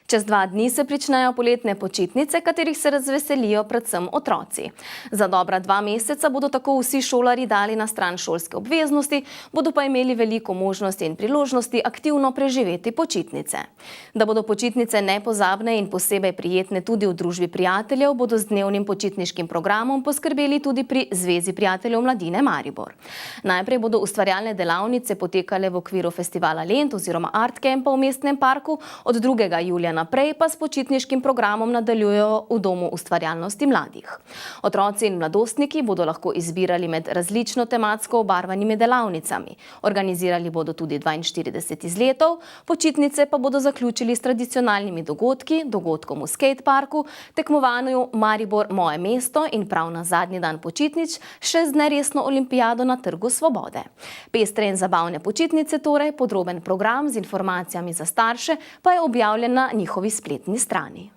Čez 2 dni se pričnejo poletne počitnice, katerih se razveselijo predvsem otroci. Za dobra 2 meseca bodo tako vsi šolarji dali na stran šolske obveznosti, bodo pa imeli veliko možnosti in priložnosti aktivno preživeti počitnice. Da bodo počitnice nepozabne in posebej prijetne tudi v družbi prijateljev, bodo z dnevnim počitniškim programom poskrbeli tudi pri Zvezi prijateljev mladine Maribor. Najprej bodo ustvarjalne delavnice potekale v okviru festivala Lent oziroma Art Campa v mestnem parku, od 2. julija naprej pa s počitniškim programom nadaljujejo v Domu ustvarjalnosti mladih. Otroci in mladostniki bodo lahko izbirali med različno tematsko obarvanimi delavnicami. Organizirali bodo tudi 42 izletov, počitnice pa bodo zaključili s tradicionalnimi dogodki, dogodkom v skateparku, tekmovanju Maribor moje mesto in prav na zadnji dan počitnic še z neresno olimpijado na Trgu Svobode. Pestre in zabavne počitnice torej, podroben program z informacijami za starše pa je objavljen na njihovi spletni strani.